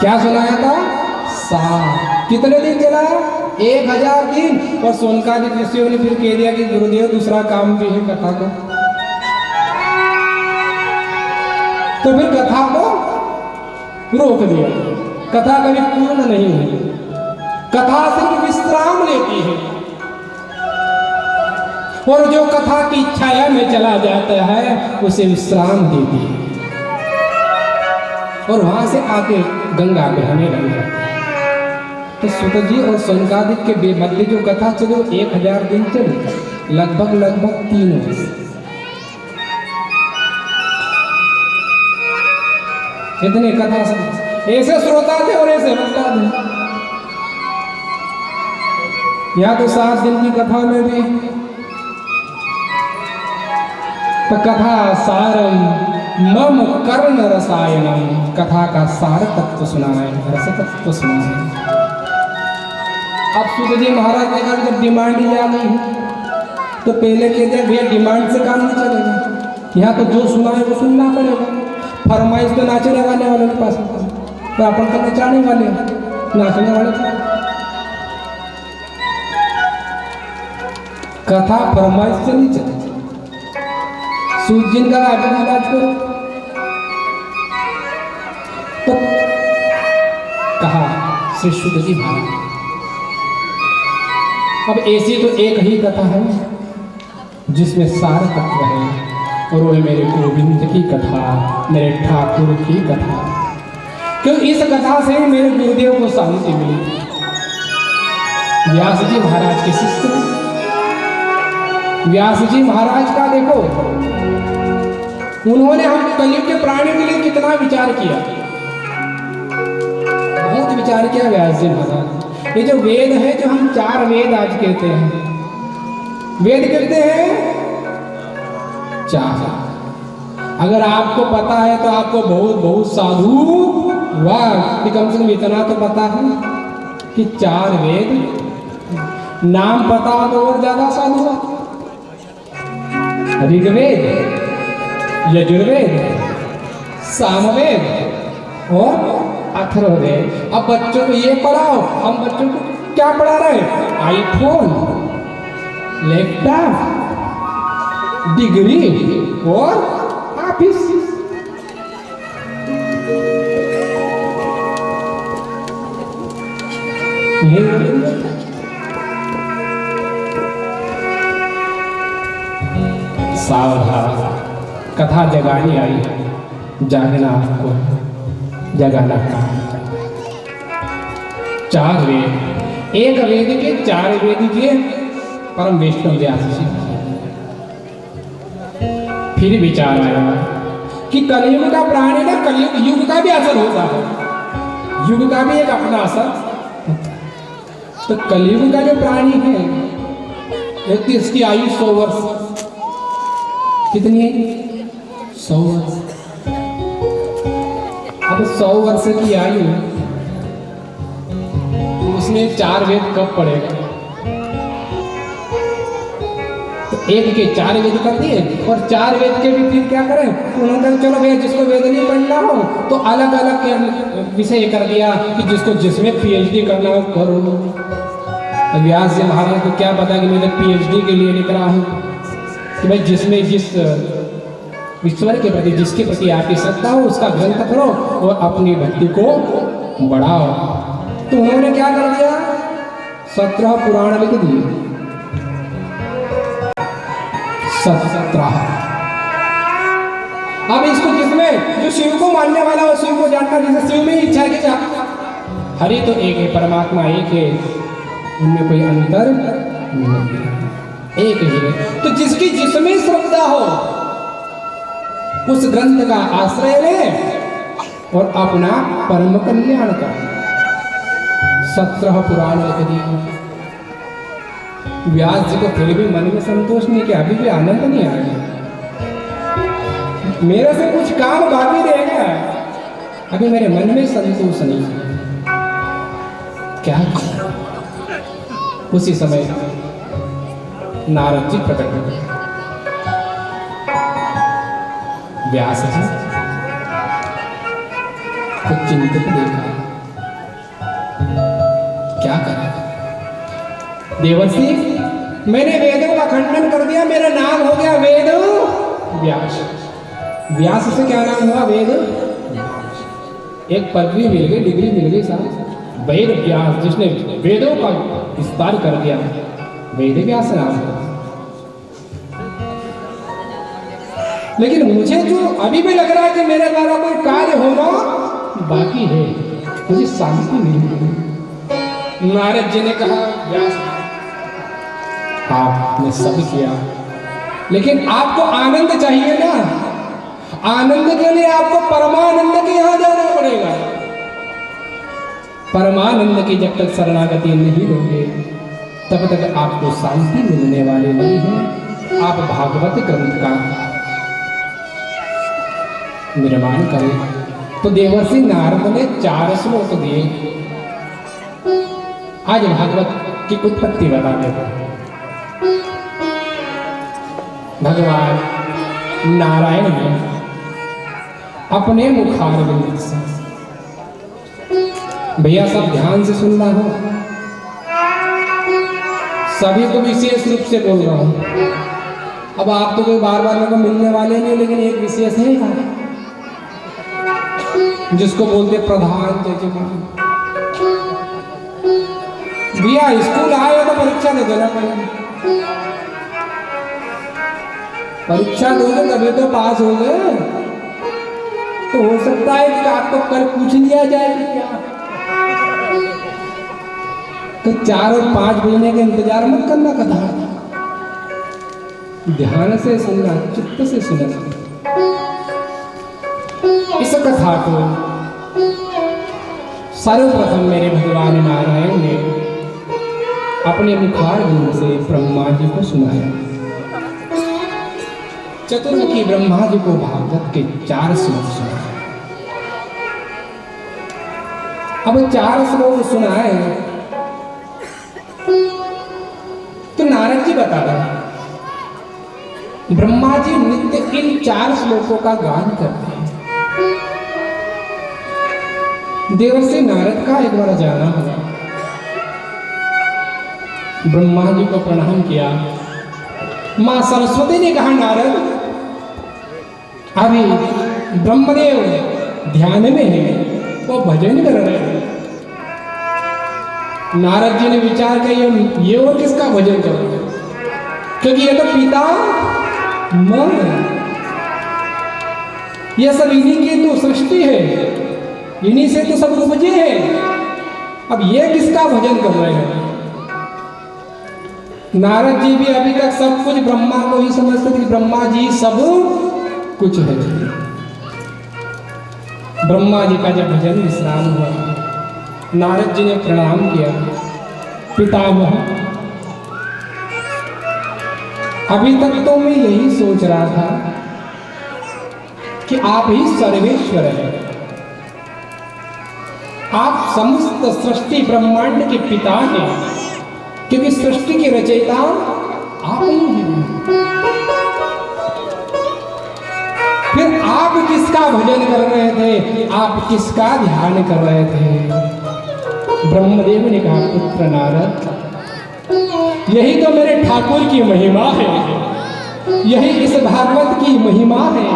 क्या सुनाया था? 7। कितने दिन चला? 1000 दिन। और सोनकादिक ऋषियों ने फिर कह दिया कि गुरुदेव दूसरा काम भी है कथा को। तो फिर कथा को रोक दिया। कथा कभी पूर्ण नहीं हुई, कथा सिर्फ विश्राम लेती है। और जो कथा की छाया में चला जाता है उसे विश्राम देती है, और वहां से आके गंगा बहने लग जाती है। तो सुत जी और सोनकादिक के मध्य जो कथा चली वो 1000 दिन चली, लगभग 3 वर्ष। इतने कथा सब ऐसे श्रोता थे और ऐसे वक्ता थे। या तो 7 दिन की कथा में भी तो कथा सारम मम कर्ण रसायनम, कथा का सार तत्व सुनाए, रस तत्व सुनाए। अब सुत जी महाराज ने कहा जब डिमांड ही आ गई है तो पहले कहते हैं भैया डिमांड से काम नहीं चलेगा, यहाँ तो जो सुना है वो सुनना पड़ेगा। फरमाइश तो नाचने वाले वालों के पास, तो अपन तो नचाने वाले नाचने वाले थे। कथा फरमाइश से नहीं चलती। सूत जिन का इलाज करो तो कहा श्री शुद्ध जी महाराज अब ऐसी तो एक ही कथा है जिसमें सार तत्व है, और वो है मेरे गोविंद की कथा, मेरे ठाकुर की कथा। क्योंकि इस कथा से मेरे गुरुदेव को शांति मिली। व्यास जी महाराज के शिष्य, व्यास जी महाराज का देखो, उन्होंने हम कलयुग के प्राणी के लिए कितना विचार किया, बहुत विचार किया व्यास जी महाराज। ये जो वेद है, जो हम 4 वेद आज कहते हैं, वेद कहते हैं 4। अगर आपको पता है तो आपको बहुत साधु वाह, कम से कम इतना तो पता है कि 4 वेद नाम पता हो तो और ज्यादा साधु वाह। ऋग्वेद, यजुर्वेद, सामवेद और अथर्ववेद। अब बच्चों को ये पढ़ाओ, हम बच्चों को क्या पढ़ा रहे? आईफोन, लैपटॉप, डिग्री और ऑफिस। सावधान, कथा जगानी आई है, जागना आपको, जगाना का। 4 वेद, एक वेद के 4 वेद के परम वैष्णव व्यास जी। फिर विचार आया कि कलयुग का प्राणी ना, कलयुग युग का भी असर होता है, युग का भी एक अपना असर। तो कलयुग का जो प्राणी है, एक तो इसकी आयु 100 वर्ष, कितनी है? 100 वर्ष। अब 100 वर्ष की आयु, उसमें 4 वेद कब पढ़ेगा? तो एक के 4 वेद कर दिए, और 4 वेद के भी फिर क्या करें? उन्होंने कहा चलो भैया जिसको वेद नहीं पढ़ना हो तो अलग अलग विषय कर दिया कि जिसको जिसमें PhD करना हो करो। व्यास जी महाराज को क्या पता कि मैं तो PhD के लिए लिख रहा हूँ कि भाई जिसमें जिस ईश्वर के प्रति, जिसके प्रति आपकी श्रद्धा हो उसका ग्रंथ करो और अपनी भक्ति को बढ़ाओ। तो उन्होंने क्या कर दिया? 17 पुराण लिख दिए। 17। अब इसको जिसमें जो शिव को मानने वाला हो, शिव को जानना, जैसे शिव में इच्छा है कि हरि तो एक है, परमात्मा एक है, उनमें कोई अंतर नहीं, एक ही है। तो जिसकी जिसमें श्रद्धा हो उस ग्रंथ का आश्रय ले और अपना परम कल्याण कर। 17 पुराण लिख दिए। व्यास जी को फिर भी मन में संतोष नहीं किया, अभी भी आनंद नहीं आया, मेरे से कुछ काम बाकी रह गया, अभी मेरे मन में संतोष नहीं है, क्या किया? उसी समय नारद जी प्रकट हो गए। व्यास जी कुछ चिंतित देखा, क्या करें? देवर्षि, मैंने वेदों का खंडन कर दिया, मेरा नाम हो गया वेद व्यास। व्यास से क्या नाम हुआ? वेद व्यास। एक पदवी मिल गई, डिग्री मिल गई साहब, वेद व्यास, जिसने वेदों का विस्तार कर दिया, वेद व्यास नाम है। लेकिन मुझे जो अभी भी लग रहा है कि मेरे द्वारा कोई कार्य होना बाकी है, मुझे शांति नहीं मिली। नारद जी ने कहा, व्यास आपने सब किया, लेकिन आपको आनंद चाहिए ना। आनंद के लिए आपको परमानंद के यहां जाना पड़ेगा। परमानंद की जब तक शरणागति नहीं लोगे, तब तक आपको शांति मिलने वाली नहीं है। आप भागवत ग्रंथ का निर्माण करें। तो देवर्षि नारद ने 4 श्लोक दिए। आज भागवत की उत्पत्ति बता देते हैं। भगवान नारायण ने अपने मुखारविंद से, भैया सब ध्यान से सुनना हो, सभी को विशेष रूप से बोल रहा हूं। अब आप तो कोई बार बार मेरे को मिलने वाले नहीं, लेकिन एक विशेष है जिसको बोलते प्रधान जजमान। भैया स्कूल आए हो तो परीक्षा दे देना पड़ेगा। परीक्षा दोगे तभी तो पास हो गए। तो हो सकता है कि आपको कल पूछ लिया जाए कि क्या, तो 4 और 5 महीने का इंतजार मत करना कथा। ध्यान से सुनना, चित्त से सुनना। इस कथा को सर्वप्रथम मेरे भगवान नारायण ने अपने मुखारविंद से ब्रह्मा जी को सुनाया। चतुर्मुखी ब्रह्मा जी को भागवत के 4 श्लोक सुनाए। अब 4 श्लोक सुनाए तो नारद जी बता रहे, ब्रह्मा जी नित्य इन 4 श्लोकों का गान करते हैं। देवर्षि नारद का एक बार जाना हुआ, ब्रह्मा जी को प्रणाम किया। मां सरस्वती ने कहा, नारद अभी ब्रह्मदेव ध्यान में है, वो भजन कर रहे हैं। नारद जी ने विचार किया, ये और किसका भजन कर रहे हैं, क्योंकि ये तो पिता मां है, ये सब इन्हीं की तो सृष्टि है, इन्हीं से तो सब उपजे हैं। अब ये किसका भजन कर रहे हैं? नारद जी भी अभी तक सब कुछ ब्रह्मा को ही समझते थे, ब्रह्मा जी सब कुछ है। ब्रह्मा जी का जब भजन विश्राम हुआ, नारद जी ने प्रणाम किया, पितामह अभी तक तो मैं यही सोच रहा था कि आप ही सर्वेश्वर हैं, आप समस्त सृष्टि ब्रह्मांड के पिता हैं, क्योंकि सृष्टि की रचयिता आप ही हैं। फिर आप किसका भजन कर रहे थे, आप किसका ध्यान कर रहे थे? ब्रह्मदेव ने कहा, पुत्र नारद, यही तो मेरे ठाकुर की महिमा है, यही इस भागवत की महिमा है,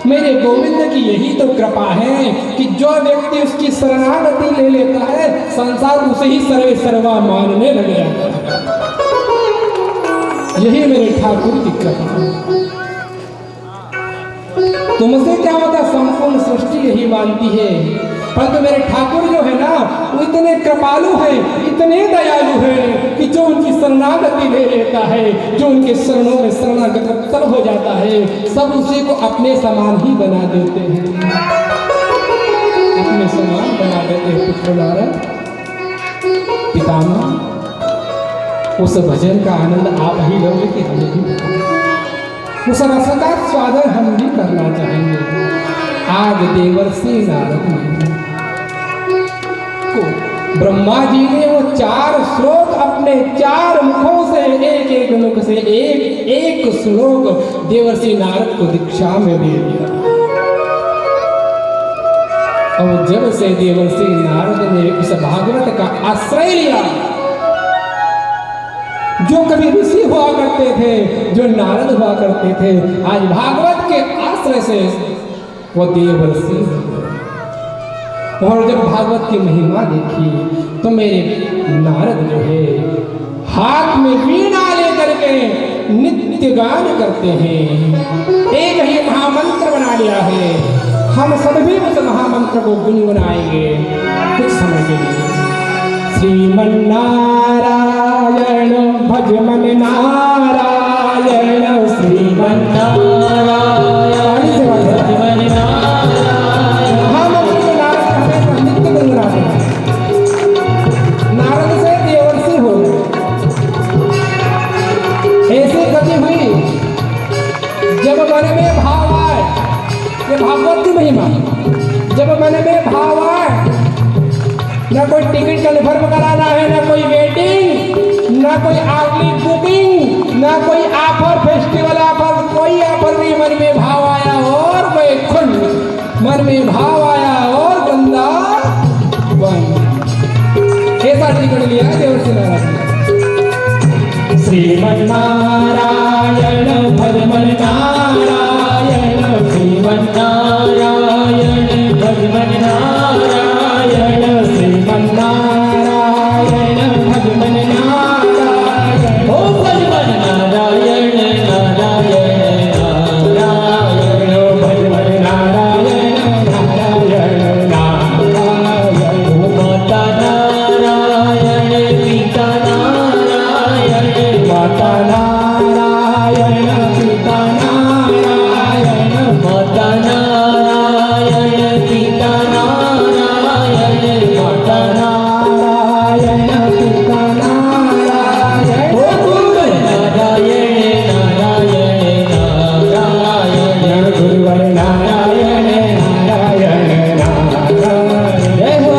मेरे गोविंद की यही तो कृपा है कि जो व्यक्ति उसकी शरणागति ले लेता है, संसार उसे ही सर्वे सर्वा मानने लग जाता है। यही मेरे ठाकुर की कृपा है। तुमसे क्या होता, संपूर्ण सृष्टि यही मानती है, परंतु मेरे ठाकुर जो है ना, वो इतने कृपालु है, इतने दयालु है कि जो उनकी शरणागति ले लेता है, जो उनके शरणों में शरणागत उत्तर हो जाता है, सब उसी को अपने समान ही बना देते हैं, अपने समान बना देते हैं। पुत्र नारद, पितामह, उस भजन का आनंद आप ही लोगे कि हम ही? उस रस का स्वादन हम भी करना चाहेंगे। आज देवर्षि नारद को ब्रह्मा जी ने वो 4 श्लोक अपने 4 मुखों से, एक एक मुख से एक एक श्लोक देवर्षि नारद को दीक्षा में दे दिया। और जब से देवर्षि नारद ने उस भागवत का आश्रय लिया, जो कभी ऋषि हुआ करते थे, जो नारद हुआ करते थे, आज भागवत के आश्रय से वो देवर्षि। और जब भागवत की महिमा देखी तो मेरे नारद जो है हाथ में वीणा लेकर के नित्य गान करते हैं। एक ही महामंत्र बना लिया है। हम सब भी उस महामंत्र को गुनगुनाएंगे कुछ समय के लिए। श्रीमन्नारायण भज मन नारायण, श्रीमन्नारायण भज मन नारायण। हम अपने नारद हमें नित्य गुनगुनाते हैं। नारद से देवर्षि हो गए। ऐसी गति हुई जब मन में भाव आए, ये भागवत की महिमा, जब मन में भाव आए, न कोई टिकट कन्फर्म कराना है, न कोई वेटिंग, न कोई आर्ली बुकिंग, न कोई ऑफर, फेस्टिवल ऑफर, कोई ऑफर नहीं। मन में भाव आया और मैं खुद, मन में भाव आया और बंदा बन। ऐसा टिकट लिया देवर्षि नारद ने। श्रीमन्नारायण भज मन नारायण, श्रीमन्नारायण भज मन नारायण, श्रीमन्नारायण भज मन नारायण। ओ भज मन नारायण नारायण नारायण, भज मन नारायण नारायण नारायण। ओ माता नारायण पिता नारायण, माता नारायण पिता नारायण, माता नारायण पिता नारायण, माता नारायण पिता नारायण। ओ गुरुवर नारायण नारायण नारायण, गुरुवर नारायण नारायण नारायण। जय हो।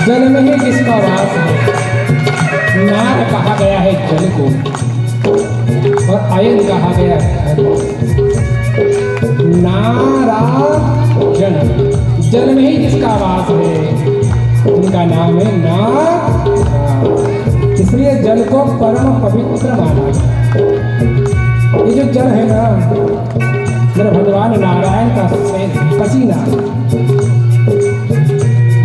जल में ही जिसका वास है। नार कहा गया है जल को, और अयन कहा गया है। नारायण, जल में ही जिसका वास है उनका नाम है नारायण। इसलिए जल को परम पवित्र माना। ये जो जल है ना, मेरे भगवान नारायण का पसीना,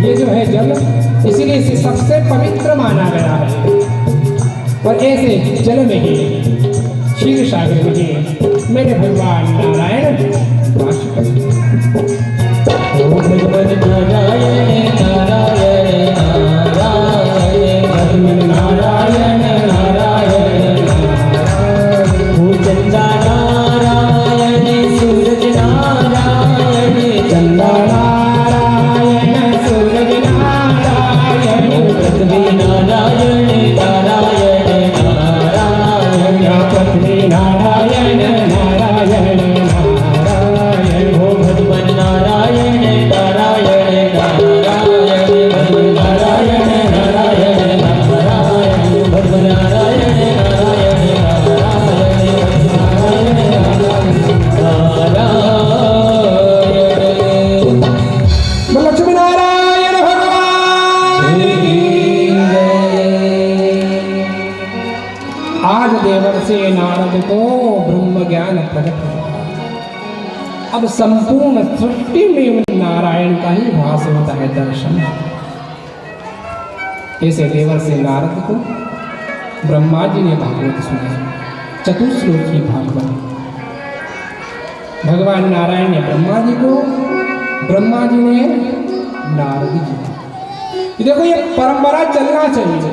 ये जो है जल, इसीलिए इसे सबसे पवित्र माना गया है। और ऐसे जल में ही, क्षीर सागर में ही मेरे भगवान नारायण वास करते हैं। ओ भगवान नारायण नारायण नारायण, देवर्षि नारद को ब्रह्म ज्ञान प्रकट हुआ। अब संपूर्ण सृष्टि में नारायण का ही भास होता है, दर्शन। ऐसे देवर्षि नारद को ब्रह्मा जी ने भागवत सुनाई, चतुश्लोकी भागवत। भगवान नारायण ने ब्रह्मा जी को, ब्रह्मा जी ने नारद जी को। देखो ये परंपरा चलना चाहिए,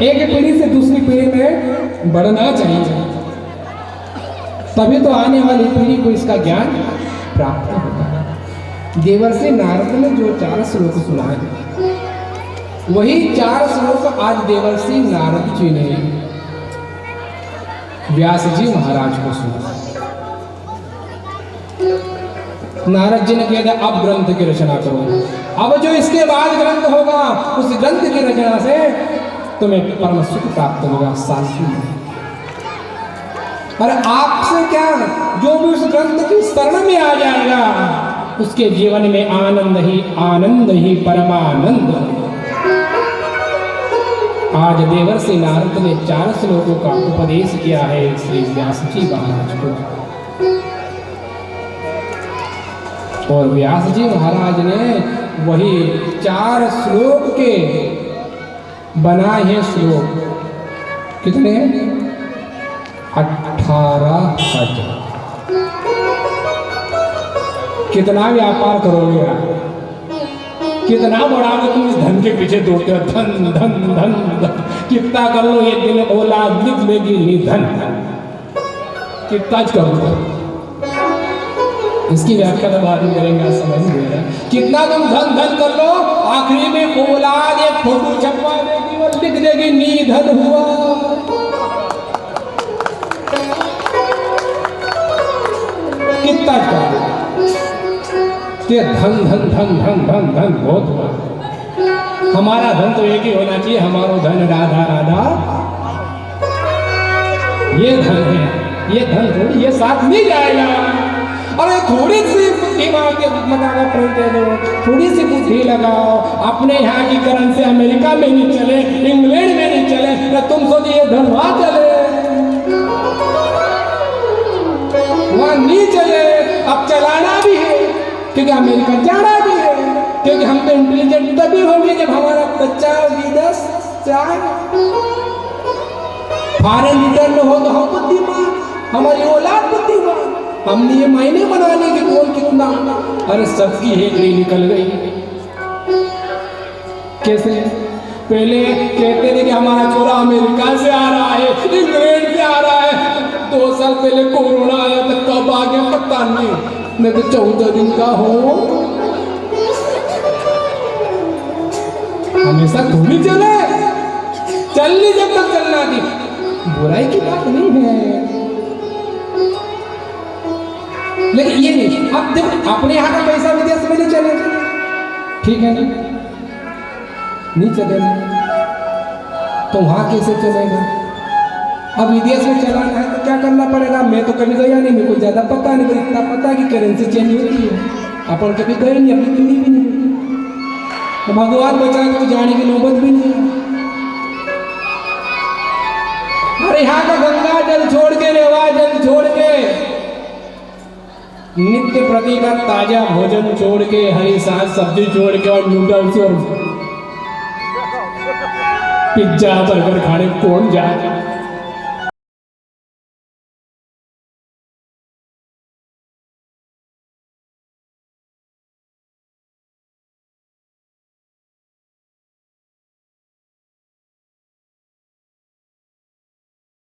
एक पीढ़ी से दूसरी पीढ़ी में बढ़ना चाहिए, तभी तो आने वाली पीढ़ी को इसका ज्ञान प्राप्त होता है। देवर्षि नारद ने जो 4 श्लोक सुनाए, वही 4 श्लोक आज देवर्षि नारद जी ने व्यास जी महाराज को सुना। नारद जी ने कह दिया अब ग्रंथ की रचना करो, अब जो इसके बाद ग्रंथ होगा उस ग्रंथ की रचना से तुम्हें परम सुख प्राप्त होगा, शांति। और आपसे क्या, जो भी उस ग्रंथ की शरण में आ जाएगा उसके जीवन में आनंद ही परमानंद। आज देवर्षि नारद ने 4 श्लोकों का उपदेश किया है श्री व्यास जी महाराज को, और व्यास जी महाराज ने वही 4 श्लोक के बनाए हैं श्लोक, कितने? 18,000। कितना व्यापार करोगे आप, कितना बढ़ाओगे तुम इस धन के पीछे दौड़ते हो, धन धन धन धन, कितना कर लो, एक दिन औलाद लिख लेगी निधन, कितना करोगे? इसकी व्याख्या तो बाद में करेंगे, आज समझ नहीं रहा। कितना तुम धन धन कर लो, आखिरी में औलाद एक फोटो छपवा देगी और लिख देगी निधन हुआ। कितना करोगे? धन धन धन धन धन धन बहुत हुआ। हमारा धन तो एक ही होना चाहिए, हमारो धन राधा राधा, ये धन है, ये धन थोड़ी, ये साथ नहीं जाएगा। अरे थोड़ी सी दिमाग लगाकर प्रयोग दे दो, थोड़ी सी बुद्धि लगाओ, अपने यहाँ की करेंसी अमेरिका में नहीं चले, इंग्लैंड में नहीं चले, तो तुम सोचिए ये धन वहां चले, वहां नहीं चले। अब चलाना भी है क्योंकि अमेरिका जाना भी है, क्योंकि हम तो इंटेलिजेंट तभी होंगे जब हमारा बच्चा विदेश जाए, फॉरेन रिटर्न हो तो हम बुद्धिमान, हमारी औलाद बुद्धिमान। हमने ये मायने बनाने की कौन कितना, अरे सबकी हेकड़ी निकल गई। कैसे? पहले कहते थे कि हमारा छोरा अमेरिका से आ रहा है, इंग्लैंड से आ रहा है, 2 साल पहले कोरोना आया तो कब आ गया पता नहीं तो 14 दिन का हो। हमेशा थोड़ी चले, चलनी जब तक चलना थी, बुराई की बात नहीं है, लेकिन ये नहीं। अब देखो अपने यहाँ का पैसा विदेश में नहीं चले, ठीक है ना, नहीं चलेगा तो वहाँ कैसे चलेगा? अब विदेश में चलाना है तो क्या करना पड़ेगा? मैं तो कभी गया नहीं, मेरे को ज़्यादा पता नहीं, पर इतना पता है कि करेंसी चेंज होती है। अपन कभी गए नहीं, अपनी पीढ़ी भी नहीं, तो भगवान बचा के जाने की नौबत भी नहीं। अरे यहाँ का गंगा जल छोड़ के, रेवा जल छोड़ के, नित्य प्रति का ताजा भोजन छोड़ के, हरी साग सब्जी छोड़ के और नूडल्स और पिज्जा बर्गर खाने कौन जाए?